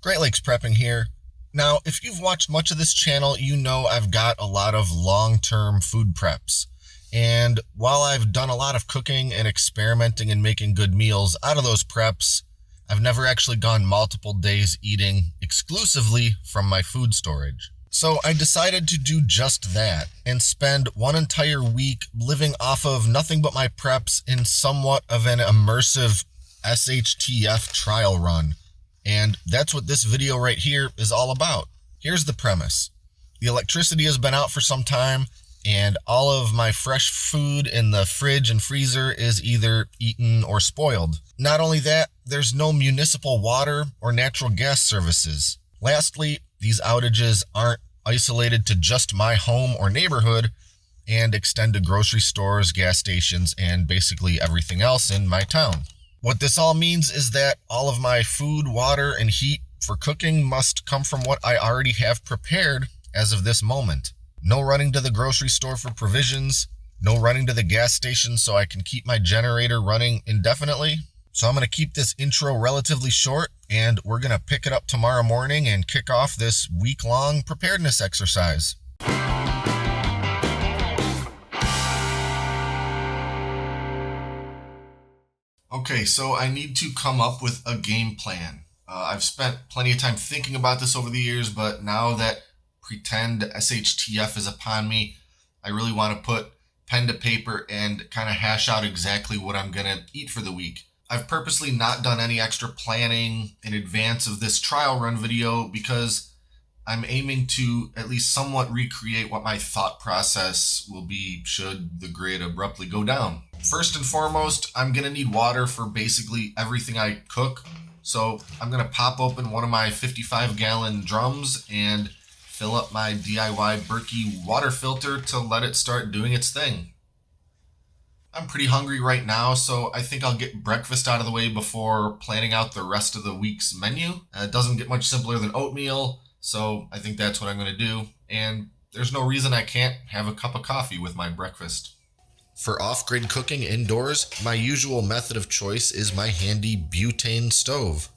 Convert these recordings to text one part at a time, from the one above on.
Great Lakes Prepping here. Now, if you've watched much of this channel, you know I've got a lot of long-term food preps. And while I've done a lot of cooking and experimenting and making good meals out of those preps, I've never actually gone multiple days eating exclusively from my food storage. So I decided to do just that and spend one entire week living off of nothing but my preps in somewhat of an immersive SHTF trial run. And that's what this video right here is all about. Here's the premise. The electricity has been out for some time, and all of my fresh food in the fridge and freezer is either eaten or spoiled. Not only that, there's no municipal water or natural gas services. Lastly, these outages aren't isolated to just my home or neighborhood and extend to grocery stores, gas stations, and basically everything else in my town. What this all means is that all of my food, water, and heat for cooking must come from what I already have prepared as of this moment. No running to the grocery store for provisions, no running to the gas station so I can keep my generator running indefinitely. So I'm going to keep this intro relatively short, and we're going to pick it up tomorrow morning and kick off this week-long preparedness exercise. Okay, so I need to come up with a game plan. I've spent plenty of time thinking about this over the years, but now that pretend SHTF is upon me, I really want to put pen to paper and kind of hash out exactly what I'm going to eat for the week. I've purposely not done any extra planning in advance of this trial run video because I'm aiming to at least somewhat recreate what my thought process will be should the grid abruptly go down. First and foremost, I'm going to need water for basically everything I cook. So I'm going to pop open one of my 55-gallon drums and fill up my DIY Berkey water filter to let it start doing its thing. I'm pretty hungry right now, so I think I'll get breakfast out of the way before planning out the rest of the week's menu. It doesn't get much simpler than oatmeal, so I think that's what I'm going to do. And there's no reason I can't have a cup of coffee with my breakfast. For off-grid cooking indoors, my usual method of choice is my handy butane stove.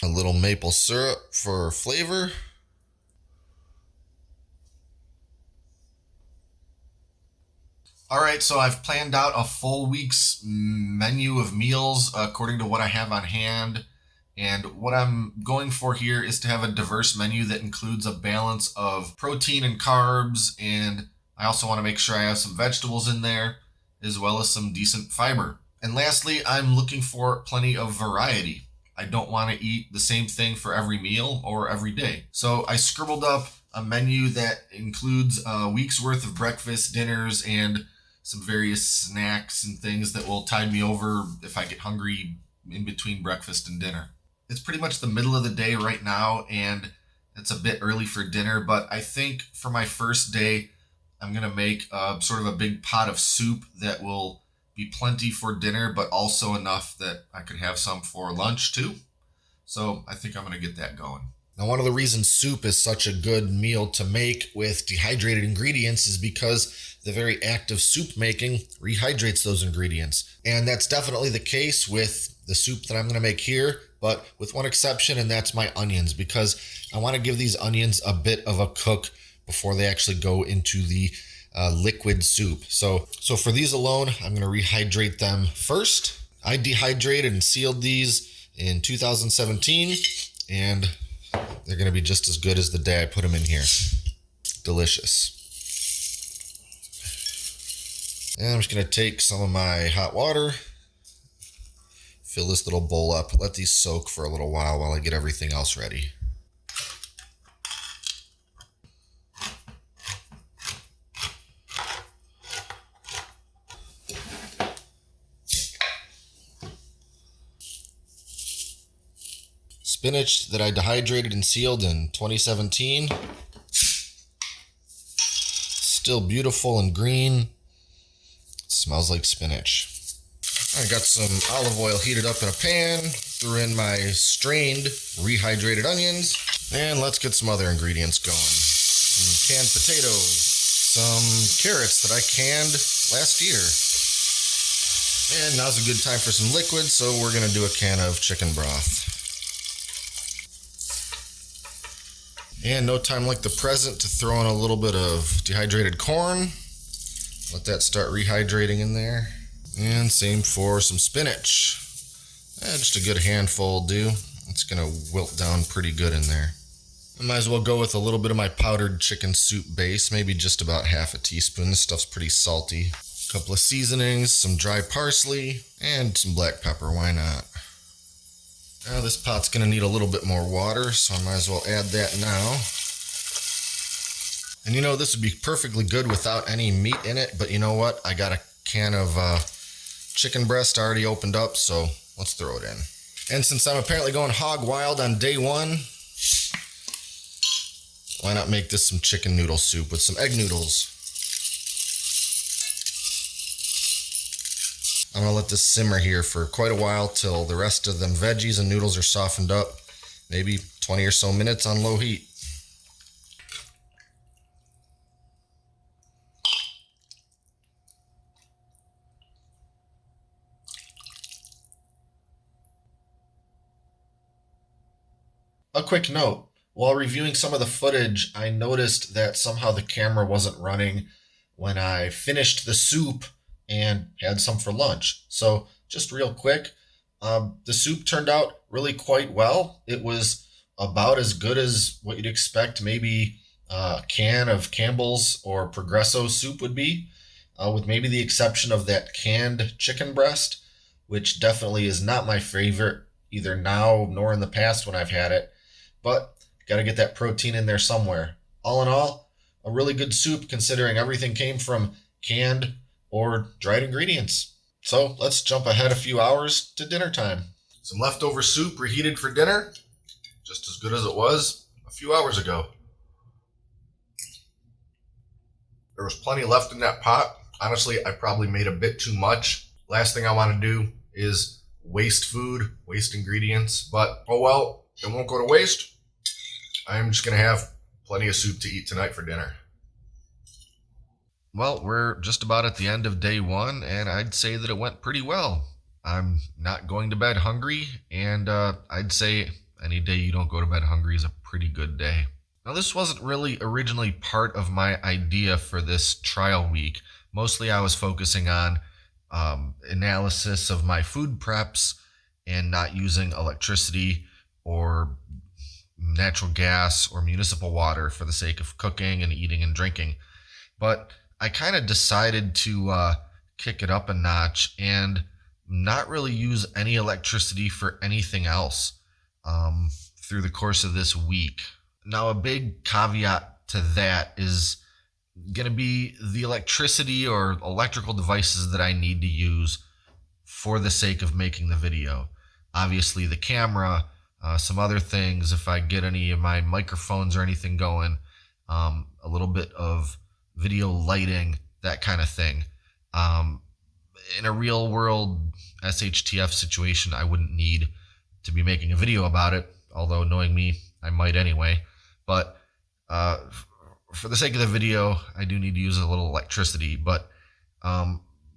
A little maple syrup for flavor. Alright, so I've planned out a full week's menu of meals according to what I have on hand. And what I'm going for here is to have a diverse menu that includes a balance of protein and carbs. And I also want to make sure I have some vegetables in there, as well as some decent fiber. And lastly, I'm looking for plenty of variety. I don't want to eat the same thing for every meal or every day. So I scribbled up a menu that includes a week's worth of breakfast, dinners, and some various snacks and things that will tide me over if I get hungry in between breakfast and dinner. It's pretty much the middle of the day right now, and it's a bit early for dinner, but I think for my first day, I'm going to make sort of a big pot of soup that will be plenty for dinner, but also enough that I could have some for lunch too. So I think I'm going to get that going. Now, one of the reasons soup is such a good meal to make with dehydrated ingredients is because the very act of soup making rehydrates those ingredients. And that's definitely the case with the soup that I'm going to make here, but with one exception, and that's my onions, because I want to give these onions a bit of a cook before they actually go into the liquid soup. So for these alone, I'm going to rehydrate them first. I dehydrated and sealed these in 2017, and they're going to be just as good as the day I put them in here. Delicious. And I'm just going to take some of my hot water, fill this little bowl up, let these soak for a little while I get everything else ready. spinach that I dehydrated and sealed in 2017. Still beautiful and green. It smells like spinach. I got some olive oil heated up in a pan, threw in my strained, rehydrated onions, and let's get some other ingredients going. Some canned potatoes, some carrots that I canned last year. And now's a good time for some liquid, so we're gonna do a can of chicken broth. And no time like the present to throw in a little bit of dehydrated corn. Let that start rehydrating in there. And same for some spinach. Just a good handful will do. It's gonna wilt down pretty good in there. I might as well go with a little bit of my powdered chicken soup base, maybe just about half a teaspoon. This stuff's pretty salty. A couple of seasonings, some dry parsley, and some black pepper, why not? Now this pot's gonna need a little bit more water, so I might as well add that now. And you know, this would be perfectly good without any meat in it, but you know what? I got a can of chicken breast already opened up, so let's throw it in. And since I'm apparently going hog wild on day one, why not make this some chicken noodle soup with some egg noodles? I'm gonna let this simmer here for quite a while till the rest of them veggies and noodles are softened up. Maybe 20 or so minutes on low heat. A quick note, while reviewing some of the footage, I noticed that somehow the camera wasn't running when I finished the soup and had some for lunch. So just real quick, the soup turned out really quite well. It was about as good as what you'd expect maybe a can of Campbell's or Progresso soup would be, with maybe the exception of that canned chicken breast, which definitely is not my favorite either now nor in the past when I've had it. But got to get that protein in there somewhere. All in all, a really good soup considering everything came from canned or dried ingredients. So let's jump ahead a few hours to dinner time. Some leftover soup reheated for dinner, just as good as it was a few hours ago. There was plenty left in that pot. Honestly, I probably made a bit too much. Last thing I want to do is waste food, waste ingredients, but oh well, it won't go to waste. I'm just going to have plenty of soup to eat tonight for dinner. Well, we're just about at the end of day one, and I'd say that it went pretty well. I'm not going to bed hungry, and I'd say any day you don't go to bed hungry is a pretty good day. Now, this wasn't really originally part of my idea for this trial week. Mostly I was focusing on analysis of my food preps and not using electricity or natural gas or municipal water for the sake of cooking and eating and drinking. But I kind of decided to kick it up a notch and not really use any electricity for anything else through the course of this week. Now, a big caveat to that is going to be the electricity or electrical devices that I need to use for the sake of making the video. Obviously, the camera, some other things, if I get any of my microphones or anything going, a little bit of video lighting, that kind of thing. In a real world SHTF situation, I wouldn't need to be making a video about it, although knowing me, I might anyway. But for the sake of the video, I do need to use a little electricity. But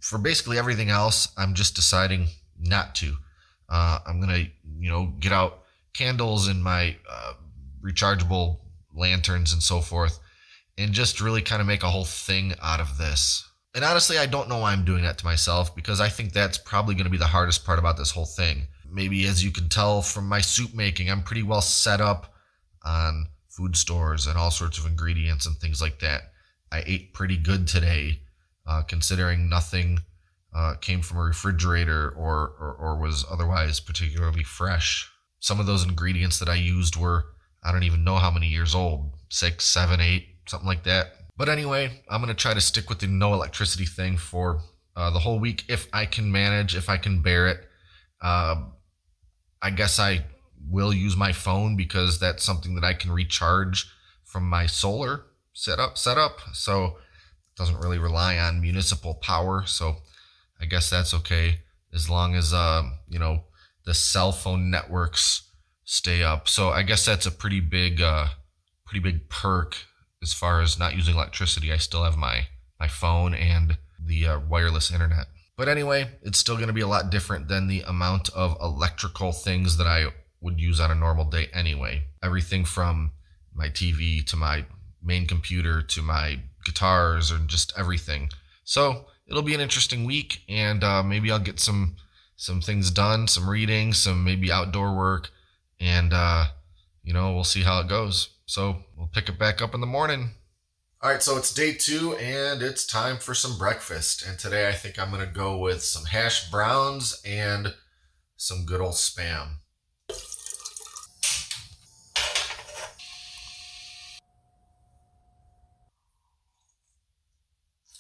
for basically everything else, I'm just deciding not to. I'm going to, get out candles and my rechargeable lanterns and so forth, and just really kind of make a whole thing out of this. And honestly, I don't know why I'm doing that to myself, because I think that's probably going to be the hardest part about this whole thing. Maybe as you can tell from my soup making, I'm pretty well set up on food stores and all sorts of ingredients and things like that. I ate pretty good today, considering nothing came from a refrigerator or was otherwise particularly fresh. Some of those ingredients that I used were, I don't even know how many years old, 6, 7, 8, something like that. But anyway, I'm going to try to stick with the no electricity thing for the whole week if I can manage, if I can bear it. I guess I will use my phone because that's something that I can recharge from my solar setup. So it doesn't really rely on municipal power. So I guess that's okay as long as the cell phone networks stay up. So I guess that's a pretty big perk as far as not using electricity. I still have my phone and the wireless internet. But anyway, it's still going to be a lot different than the amount of electrical things that I would use on a normal day anyway. Everything from my TV to my main computer to my guitars and just everything. So it'll be an interesting week, and maybe I'll get some things done, some reading, some maybe outdoor work, and we'll see how it goes. So we'll pick it back up in the morning. All right, so it's day 2 and it's time for some breakfast. And today I think I'm going to go with some hash browns and some good old Spam.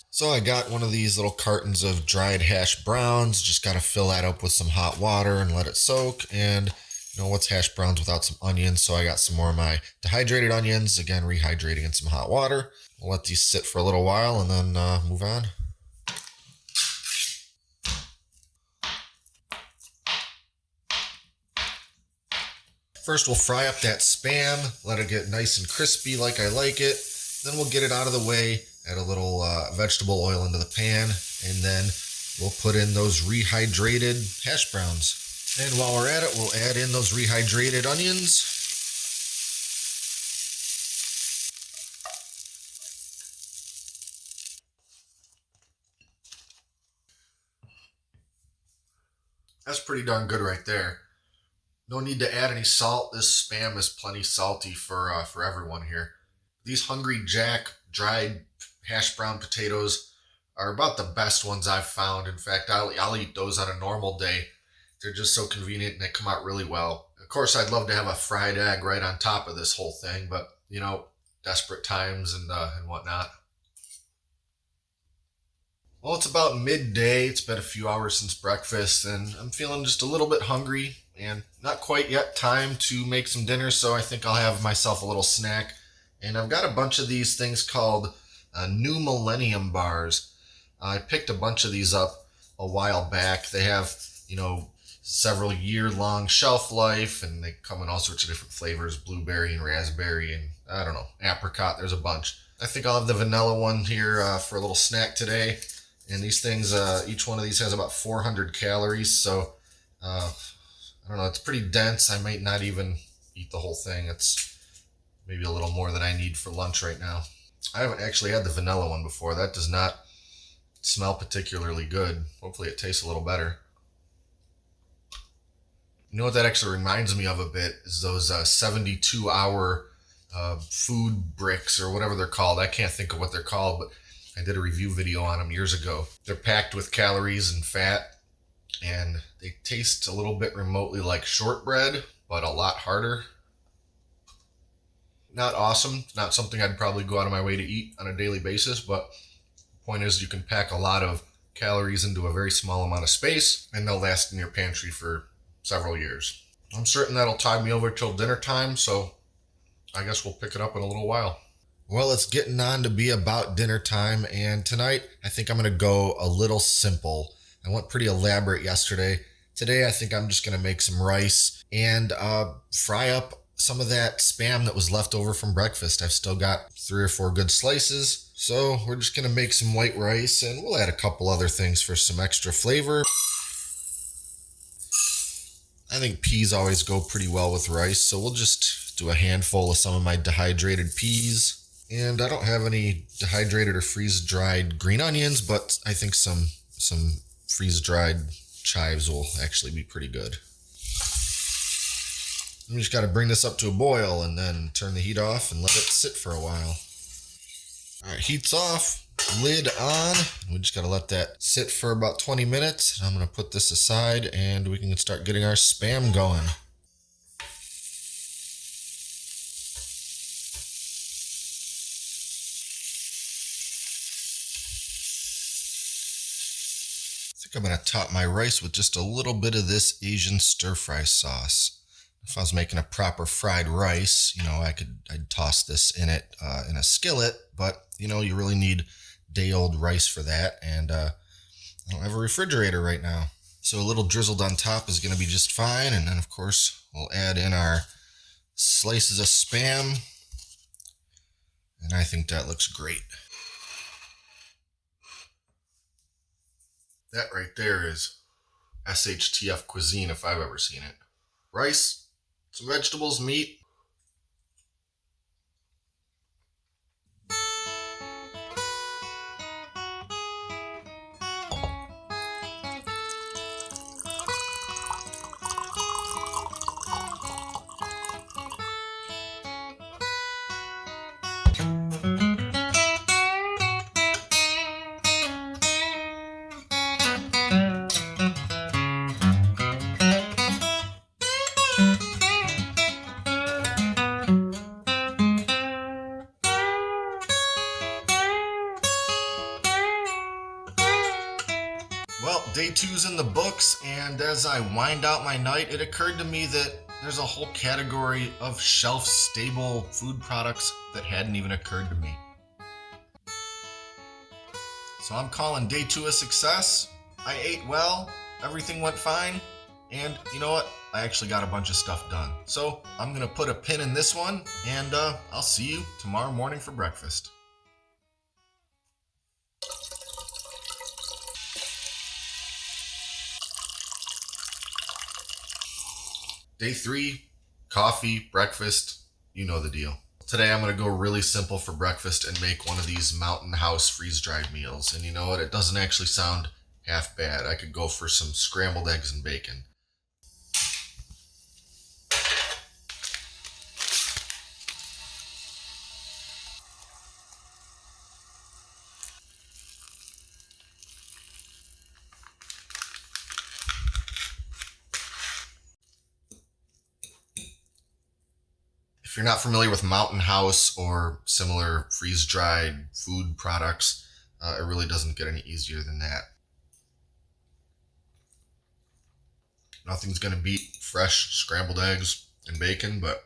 So I got one of these little cartons of dried hash browns. Just got to fill that up with some hot water and let it soak. And what's hash browns without some onions? So I got some more of my dehydrated onions, again, rehydrating in some hot water. We'll let these sit for a little while and then move on. First, we'll fry up that Spam, let it get nice and crispy like I like it. Then we'll get it out of the way, add a little vegetable oil into the pan, and then we'll put in those rehydrated hash browns. And while we're at it, we'll add in those rehydrated onions. That's pretty darn good right there. No need to add any salt. This Spam is plenty salty for everyone here. These Hungry Jack dried hash brown potatoes are about the best ones I've found. In fact, I'll eat those on a normal day. They're just so convenient and they come out really well. Of course, I'd love to have a fried egg right on top of this whole thing, but desperate times and whatnot. Well, it's about midday. It's been a few hours since breakfast, and I'm feeling just a little bit hungry and not quite yet time to make some dinner, so I think I'll have myself a little snack. And I've got a bunch of these things called New Millennium bars. I picked a bunch of these up a while back. They have, several year-long shelf life, and they come in all sorts of different flavors, blueberry and raspberry, and I don't know, apricot. There's a bunch. I think I'll have the vanilla one here for a little snack today. And these things, each one of these has about 400 calories, so I don't know, it's pretty dense. I might not even eat the whole thing. It's maybe a little more than I need for lunch right now. I haven't actually had the vanilla one before. That does not smell particularly good. Hopefully it tastes a little better. You know what that actually reminds me of a bit is those 72-hour food bricks or whatever they're called. I can't think of what they're called, but I did a review video on them years ago. They're packed with calories and fat, and they taste a little bit remotely like shortbread, but a lot harder. Not awesome. Not something I'd probably go out of my way to eat on a daily basis, but the point is you can pack a lot of calories into a very small amount of space, and they'll last in your pantry for several years. I'm certain that'll tide me over till dinner time, so I guess we'll pick it up in a little while. Well, it's getting on to be about dinner time, and tonight I think I'm going to go a little simple. I went pretty elaborate yesterday. Today I think I'm just going to make some rice and fry up some of that Spam that was left over from breakfast. I've still got 3 or 4 good slices, so we're just going to make some white rice, and we'll add a couple other things for some extra flavor. I think peas always go pretty well with rice, so we'll just do a handful of some of my dehydrated peas. And I don't have any dehydrated or freeze-dried green onions, but I think some freeze-dried chives will actually be pretty good. We just got to bring this up to a boil and then turn the heat off and let it sit for a while. All right, heat's off, lid on. We just got to let that sit for about 20 minutes. I'm going to put this aside and we can start getting our Spam going. I'm going to top my rice with just a little bit of this Asian stir-fry sauce. If I was making a proper fried rice, I'd toss this in it in a skillet, but you really need day old rice for that, and I don't have a refrigerator right now. So a little drizzled on top is going to be just fine, and then of course we'll add in our slices of Spam, and I think that looks great. That right there is SHTF cuisine if I've ever seen it. Rice, some vegetables, meat. Well, day two's in the books, and as I wind out my night, it occurred to me that there's a whole category of shelf-stable food products that hadn't even occurred to me. So I'm calling day two a success. I ate well, everything went fine, and you know what? I actually got a bunch of stuff done. So I'm gonna put a pin in this one, and I'll see you tomorrow morning for breakfast. Day three, coffee, breakfast, you know the deal. Today I'm going to go really simple for breakfast and make one of these Mountain House freeze-dried meals. And you know what? It doesn't actually sound half bad. I could go for some scrambled eggs and bacon. If you're not familiar with Mountain House or similar freeze-dried food products, it really doesn't get any easier than that. Nothing's going to beat fresh scrambled eggs and bacon, but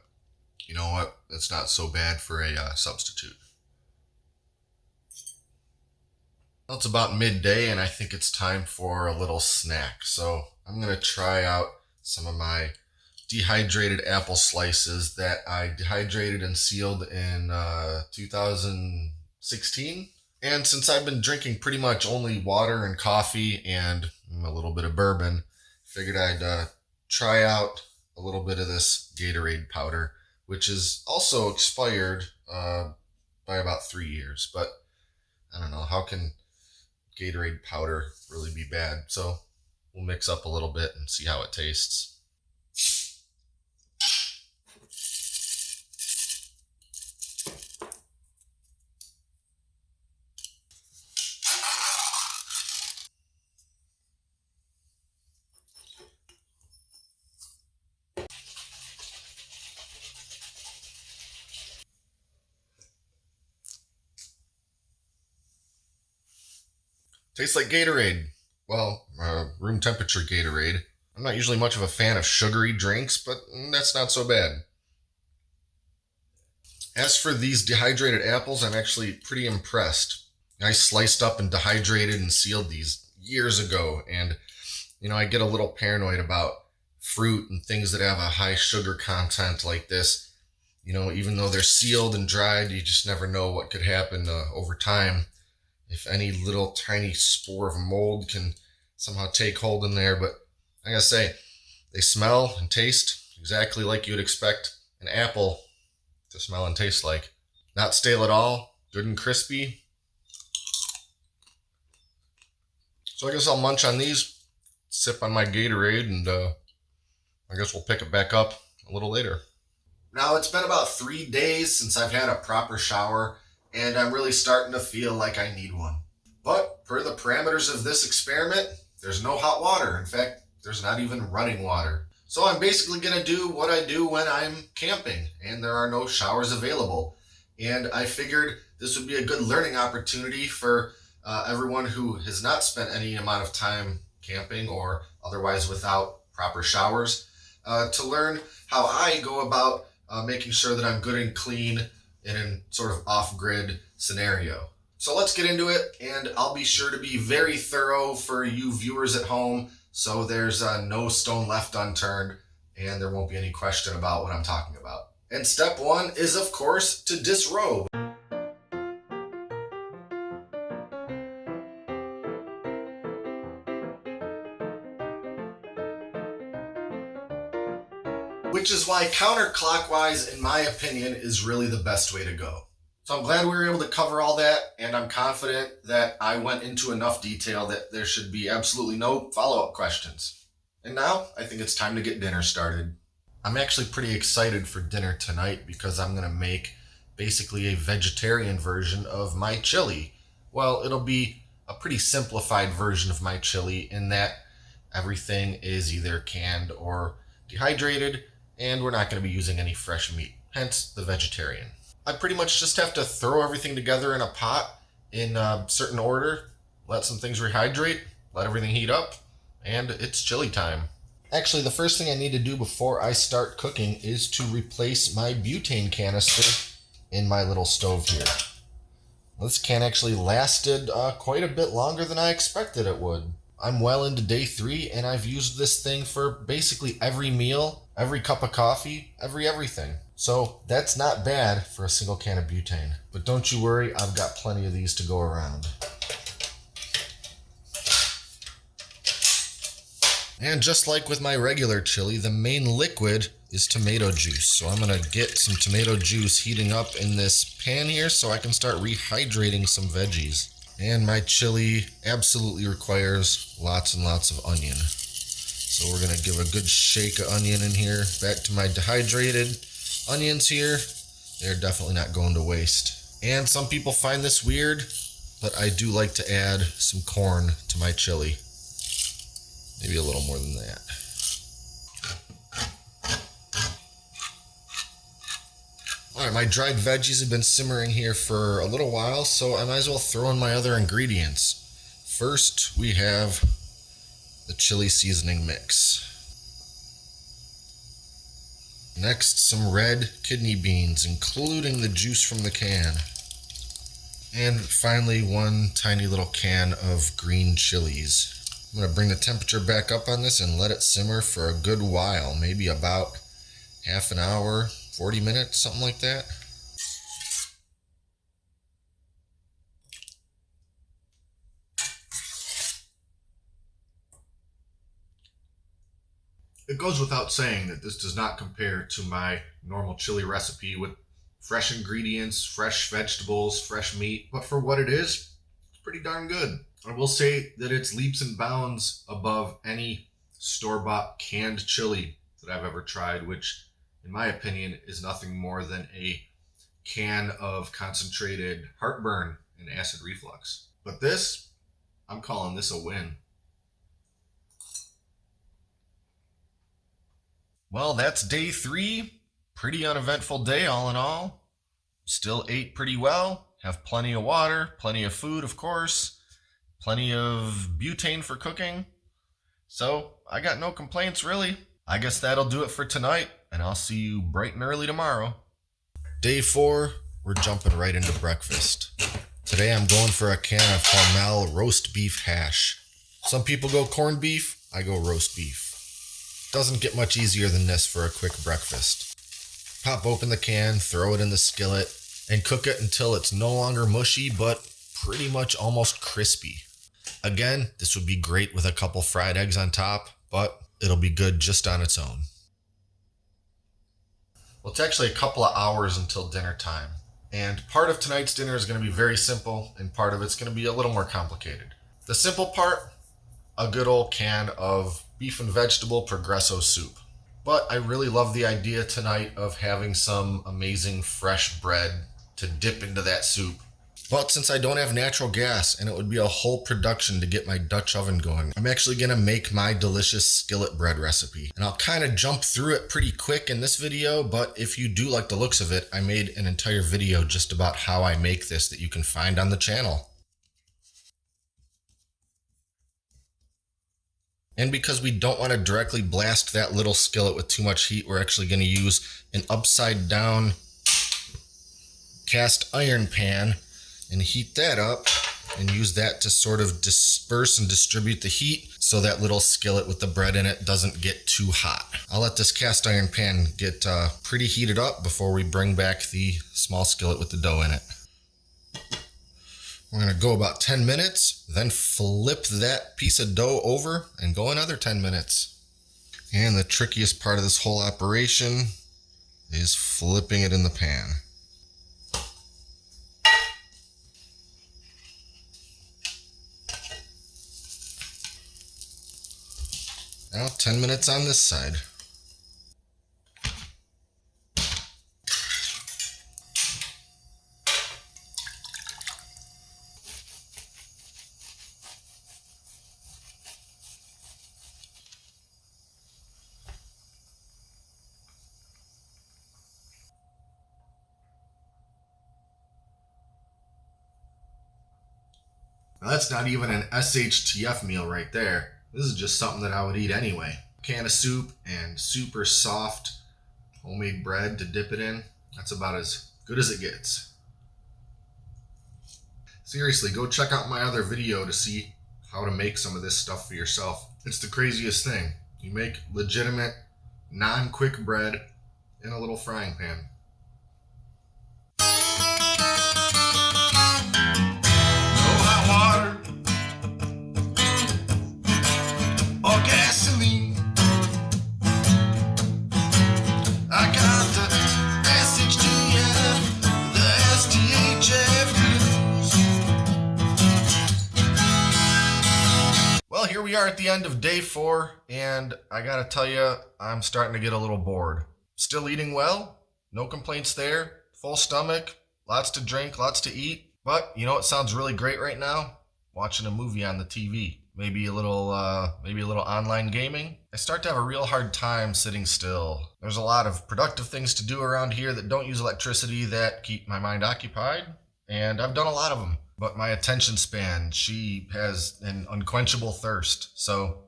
you know what? It's not so bad for a substitute. Well, it's about midday, and I think it's time for a little snack. So I'm going to try out some of my dehydrated apple slices that I dehydrated and sealed in 2016. And since I've been drinking pretty much only water and coffee and a little bit of bourbon, figured I'd try out a little bit of this Gatorade powder, which is also expired by about 3 years. But I don't know, how can Gatorade powder really be bad? So we'll mix up a little bit and see how it tastes. Tastes like Gatorade. Well, room temperature Gatorade. I'm not usually much of a fan of sugary drinks, but that's not so bad. As for these dehydrated apples, I'm actually pretty impressed. I sliced up and dehydrated and sealed these years ago, and I get a little paranoid about fruit and things that have a high sugar content like this. Even though they're sealed and dried, you just never know what could happen over time. If any little tiny spore of mold can somehow take hold in there. But I gotta say, they smell and taste exactly like you would expect an apple to smell and taste like. Not stale at all, good and crispy. So I guess I'll munch on these, sip on my Gatorade, and I guess we'll pick it back up a little later. Now, it's been about 3 days since I've had a proper shower, and I'm really starting to feel like I need one. But per the parameters of this experiment, there's no hot water. In fact, there's not even running water. So I'm basically going to do what I do when I'm camping and there are no showers available. And I figured this would be a good learning opportunity for everyone who has not spent any amount of time camping or otherwise without proper showers. to learn how I go about making sure that I'm good and clean in a sort of off-grid scenario. So let's get into it, and I'll be sure to be very thorough for you viewers at home, so there's no stone left unturned, and there won't be any question about what I'm talking about. And step one is, of course, to disrobe. Which is why counterclockwise, in my opinion, is really the best way to go. So I'm glad we were able to cover all that, and I'm confident that I went into enough detail that there should be absolutely no follow-up questions. And now, I think it's time to get dinner started. I'm actually pretty excited for dinner tonight because I'm going to make basically a vegetarian version of my chili. Well, it'll be a pretty simplified version of my chili in that everything is either canned or dehydrated, and we're not going to be using any fresh meat, hence the vegetarian. I pretty much just have to throw everything together in a pot in a certain order, let some things rehydrate, let everything heat up, and it's chili time. Actually, the first thing I need to do before I start cooking is to replace my butane canister in my little stove here. This can actually lasted quite a bit longer than I expected it would. I'm well into day 3, and I've used this thing for basically every meal, every cup of coffee, everything. So that's not bad for a single can of butane. But don't you worry, I've got plenty of these to go around. And just like with my regular chili, the main liquid is tomato juice. So I'm gonna get some tomato juice heating up in this pan here so I can start rehydrating some veggies. And my chili absolutely requires lots and lots of onion. So we're gonna give a good shake of onion in here. Back to my dehydrated onions here. They're definitely not going to waste. And some people find this weird, but I do like to add some corn to my chili. Maybe a little more than that. Alright, my dried veggies have been simmering here for a little while, so I might as well throw in my other ingredients. First, we have the chili seasoning mix. Next, some red kidney beans, including the juice from the can. And finally, one tiny little can of green chilies. I'm going to bring the temperature back up on this and let it simmer for a good while, maybe about half an hour, 40 minutes, something like that. It goes without saying that this does not compare to my normal chili recipe with fresh ingredients, fresh vegetables, fresh meat, but for what it is, it's pretty darn good. I will say that it's leaps and bounds above any store-bought canned chili that I've ever tried, which in my opinion is nothing more than a can of concentrated heartburn and acid reflux. But this, I'm calling this a win. Well, that's day 3. Pretty uneventful day all in all. Still ate pretty well, have plenty of water, plenty of food of course, plenty of butane for cooking. So I got no complaints really. I guess that'll do it for tonight, and I'll see you bright and early tomorrow. Day 4, we're jumping right into breakfast. Today I'm going for a can of Hormel roast beef hash. Some people go corned beef, I go roast beef. Doesn't get much easier than this for a quick breakfast. Pop open the can, throw it in the skillet, and cook it until it's no longer mushy, but pretty much almost crispy. Again, this would be great with a couple fried eggs on top, but it'll be good just on its own. Well, it's actually a couple of hours until dinner time. And part of tonight's dinner is going to be very simple, and part of it's going to be a little more complicated. The simple part, a good old can of beef and vegetable Progresso soup. But I really love the idea tonight of having some amazing fresh bread to dip into that soup. But since I don't have natural gas and it would be a whole production to get my Dutch oven going, I'm actually going to make my delicious skillet bread recipe. And I'll kind of jump through it pretty quick in this video, but if you do like the looks of it, I made an entire video just about how I make this that you can find on the channel. And because we don't want to directly blast that little skillet with too much heat, we're actually going to use an upside down cast iron pan and heat that up and use that to sort of disperse and distribute the heat so that little skillet with the bread in it doesn't get too hot. I'll let this cast iron pan get pretty heated up before we bring back the small skillet with the dough in it. We're going to go about 10 minutes, then flip that piece of dough over and go another 10 minutes. And the trickiest part of this whole operation is flipping it in the pan. Now 10 minutes on this side. Now that's not even an SHTF meal right there. This is just something that I would eat anyway. Can of soup and super soft homemade bread to dip it in. That's about as good as it gets. Seriously, go check out my other video to see how to make some of this stuff for yourself. It's the craziest thing. You make legitimate, non-quick bread in a little frying pan. Well, here we are at the end of day 4, and I gotta tell you, I'm starting to get a little bored. Still eating well, no complaints there, full stomach, lots to drink, lots to eat. But you know what sounds really great right now? Watching a movie on the TV. Maybe a little online gaming. I start to have a real hard time sitting still. There's a lot of productive things to do around here that don't use electricity that keep my mind occupied, and I've done a lot of them. But my attention span, she has an unquenchable thirst. So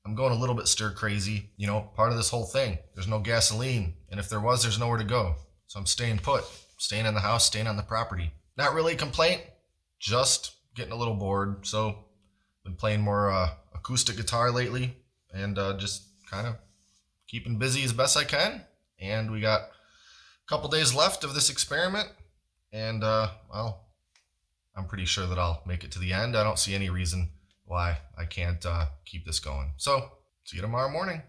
I'm going a little bit stir crazy. You know, part of this whole thing, there's no gasoline. And if there was, there's nowhere to go. So I'm staying put, staying in the house, staying on the property. Not really a complaint, just getting a little bored. So been playing more acoustic guitar lately and just kind of keeping busy as best I can. And we got a couple days left of this experiment. And well, I'm pretty sure that I'll make it to the end. I don't see any reason why I can't keep this going. So, see you tomorrow morning.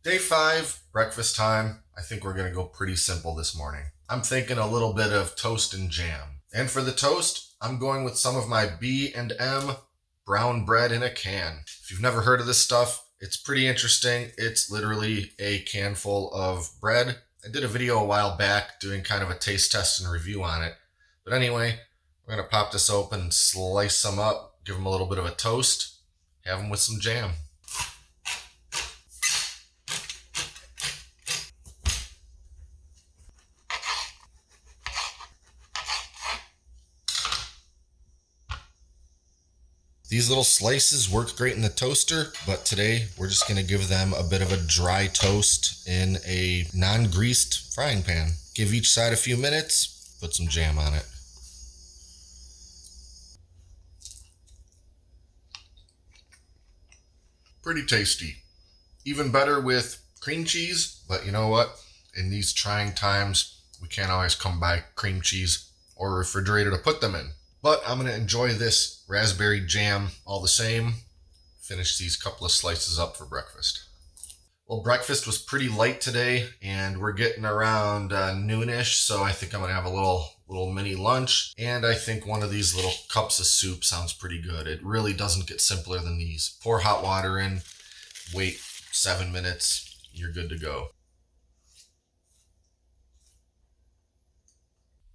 Day 5, breakfast time. I think we're gonna go pretty simple this morning. I'm thinking a little bit of toast and jam. And for the toast, I'm going with some of my B&M brown bread in a can. If you've never heard of this stuff, it's pretty interesting. It's literally a can full of bread. I did a video a while back doing kind of a taste test and review on it. But anyway, we're going to pop this open, slice some up, give them a little bit of a toast, have them with some jam. These little slices work great in the toaster, but today we're just gonna give them a bit of a dry toast in a non-greased frying pan. Give each side a few minutes, put some jam on it. Pretty tasty. Even better with cream cheese, but you know what? In these trying times, we can't always come by cream cheese or refrigerator to put them in. But I'm going to enjoy this raspberry jam all the same. Finish these couple of slices up for breakfast. Well, breakfast was pretty light today, and we're getting around noonish, so I think I'm going to have a little mini lunch. And I think one of these little cups of soup sounds pretty good. It really doesn't get simpler than these. Pour hot water in, wait 7 minutes, you're good to go.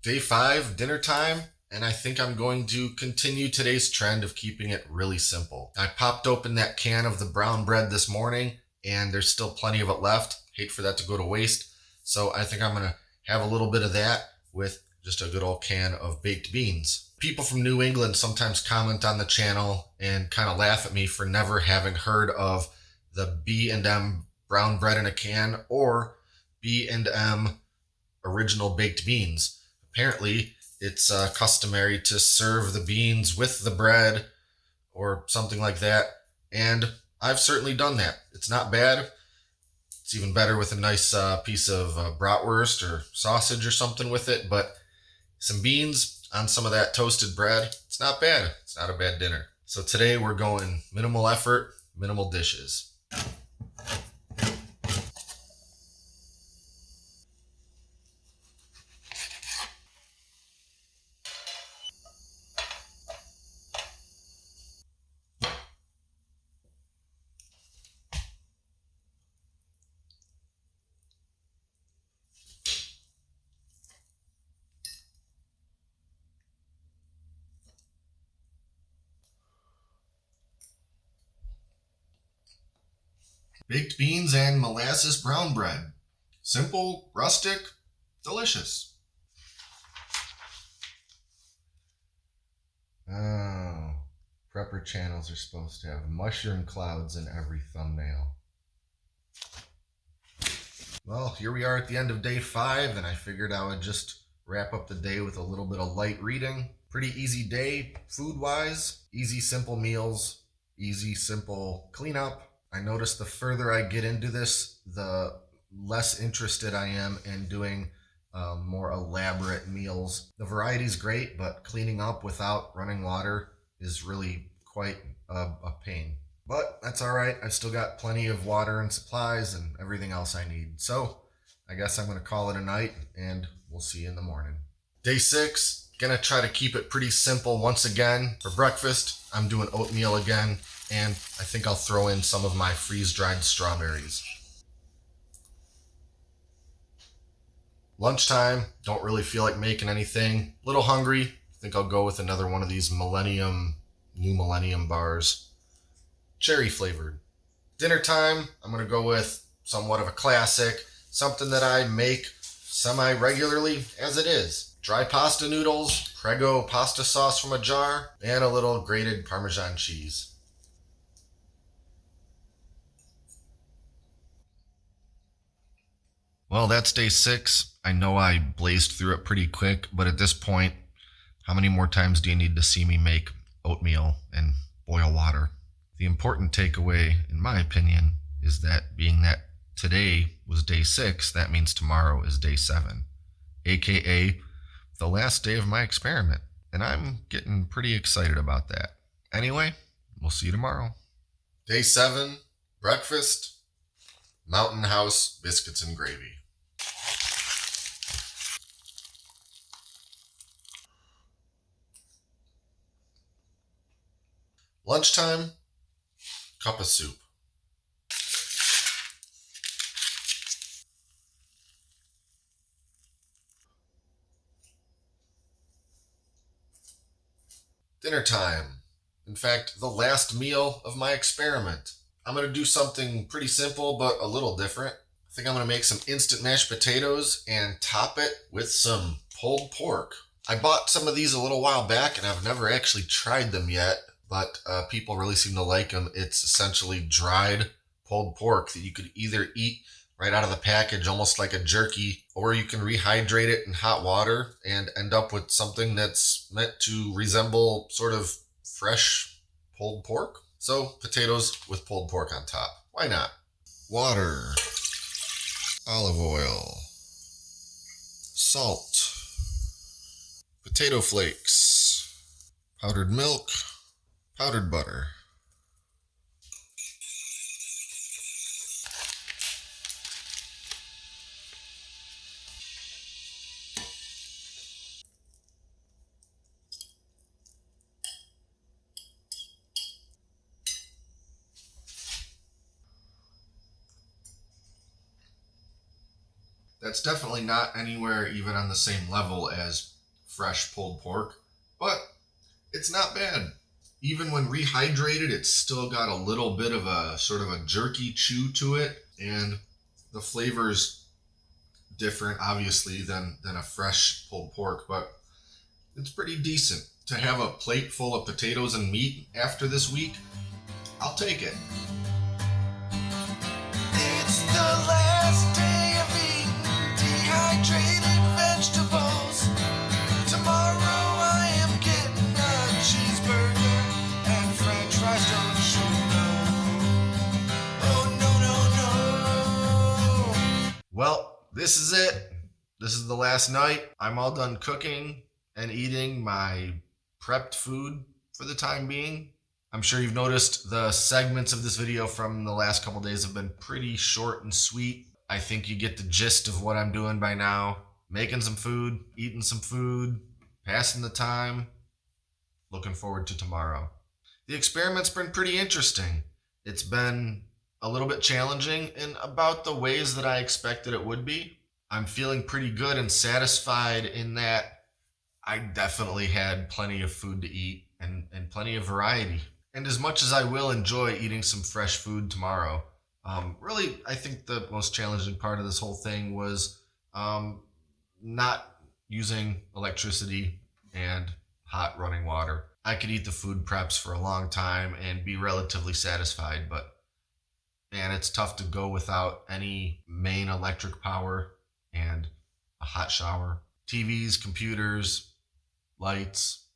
Day 5, dinner time. And I think I'm going to continue today's trend of keeping it really simple. I popped open that can of the brown bread this morning, and there's still plenty of it left. Hate for that to go to waste. So I think I'm going to have a little bit of that with just a good old can of baked beans. People from New England sometimes comment on the channel and kind of laugh at me for never having heard of the B&M brown bread in a can or B&M original baked beans. Apparently, it's customary to serve the beans with the bread or something like that, and I've certainly done that. It's not bad. It's even better with a nice piece of bratwurst or sausage or something with it, but some beans on some of that toasted bread, it's not bad. It's not a bad dinner. So today we're going minimal effort, minimal dishes. Baked beans and molasses brown bread. Simple, rustic, delicious. Oh, prepper channels are supposed to have mushroom clouds in every thumbnail. Well, here we are at the end of day 5, and I figured I would just wrap up the day with a little bit of light reading. Pretty easy day, food-wise. Easy, simple meals. Easy, simple cleanup. I noticed the further I get into this, the less interested I am in doing more elaborate meals. The variety's great, but cleaning up without running water is really quite a pain. But that's all right. I've still got plenty of water and supplies and everything else I need. So I guess I'm going to call it a night, and we'll see you in the morning. Day 6, gonna try to keep it pretty simple once again. For breakfast, I'm doing oatmeal again, and I think I'll throw in some of my freeze-dried strawberries. Lunchtime, don't really feel like making anything. Little hungry. I think I'll go with another one of these New Millennium bars. Cherry flavored. Dinner time, I'm going to go with somewhat of a classic, something that I make semi-regularly as it is. Dry pasta noodles, Prego pasta sauce from a jar, and a little grated Parmesan cheese. Well, that's day 6. I know I blazed through it pretty quick, but at this point, how many more times do you need to see me make oatmeal and boil water? The important takeaway, in my opinion, is that being that today was day 6, that means tomorrow is day 7, aka the last day of my experiment. And I'm getting pretty excited about that. Anyway, we'll see you tomorrow. Day 7, breakfast, Mountain House biscuits and gravy. Lunchtime, cup of soup. Dinner time. In fact, the last meal of my experiment. I'm going to do something pretty simple but a little different. I think I'm going to make some instant mashed potatoes and top it with some pulled pork. I bought some of these a little while back and I've never actually tried them yet, but people really seem to like them. It's essentially dried pulled pork that you could either eat right out of the package, almost like a jerky, or you can rehydrate it in hot water and end up with something that's meant to resemble sort of fresh pulled pork. So potatoes with pulled pork on top. Why not? Water, olive oil, salt, potato flakes, powdered milk, powdered butter. That's definitely not anywhere even on the same level as fresh pulled pork, but it's not bad. Even when rehydrated, it's still got a little bit of a sort of a jerky chew to it, and the flavor's different, obviously, than a fresh pulled pork, but it's pretty decent. to have a plate full of potatoes and meat after this week, I'll take it. It's the last day of eating dehydrated vegetables. Tomorrow I am getting a cheeseburger and french fries, don't you know? Oh no, no, no. Well, this is it. This is the last night. I'm all done cooking and eating my prepped food for the time being. I'm sure you've noticed the segments of this video from the last couple days have been pretty short and sweet. I think you get the gist of what I'm doing by now. Making some food, eating some food, passing the time. Looking forward to tomorrow. The experiment's been pretty interesting. It's been a little bit challenging in about the ways that I expected it would be. I'm feeling pretty good and satisfied in that I definitely had plenty of food to eat and plenty of variety. And as much as I will enjoy eating some fresh food tomorrow, really, I think the most challenging part of this whole thing was not using electricity and hot running water. I could eat the food preps for a long time and be relatively satisfied, but man, it's tough to go without any main electric power and a hot shower. TVs, computers, lights,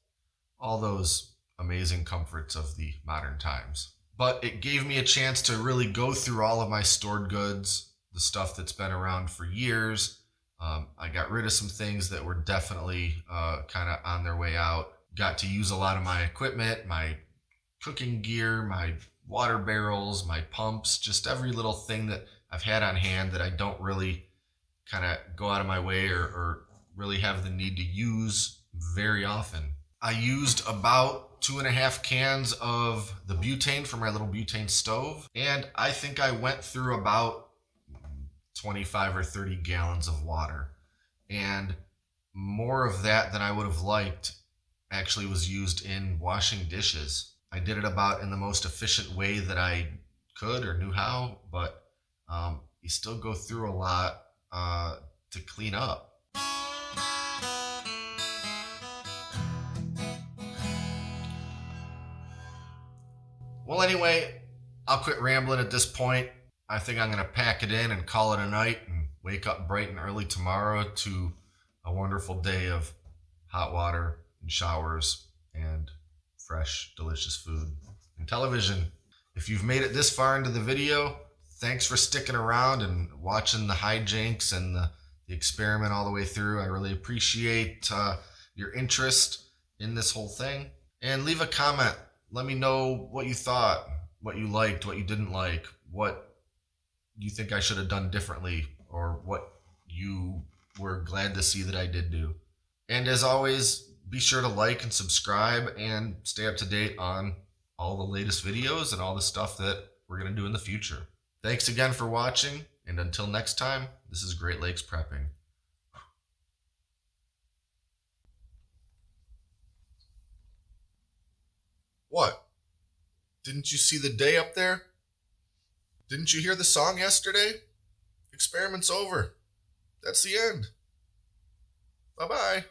all those amazing comforts of the modern times. But it gave me a chance to really go through all of my stored goods, the stuff that's been around for years. I got rid of some things that were definitely kind of on their way out. Got to use a lot of my equipment, my cooking gear, my water barrels, my pumps, just every little thing that I've had on hand that I don't really kind of go out of my way or really have the need to use very often. I used about 2.5 cans of the butane for my little butane stove, and I think I went through about 25 or 30 gallons of water. And more of that than I would have liked actually was used in washing dishes. I did it about in the most efficient way that I could or knew how, but you still go through a lot to clean up. Well, anyway, I'll quit rambling at this point. I think I'm going to pack it in and call it a night and wake up bright and early tomorrow to a wonderful day of hot water and showers and fresh, delicious food and television. If you've made it this far into the video, thanks for sticking around and watching the hijinks and the experiment all the way through. I really appreciate your interest in this whole thing. And leave a comment. Let me know what you thought, what you liked, what you didn't like, what you think I should have done differently, or what you were glad to see that I did do. And as always, be sure to like and subscribe and stay up to date on all the latest videos and all the stuff that we're going to do in the future. Thanks again for watching, and until next time, this is Great Lakes Prepping. What? Didn't you see the day up there? Didn't you hear the song yesterday? Experiment's over. That's the end. Bye-bye.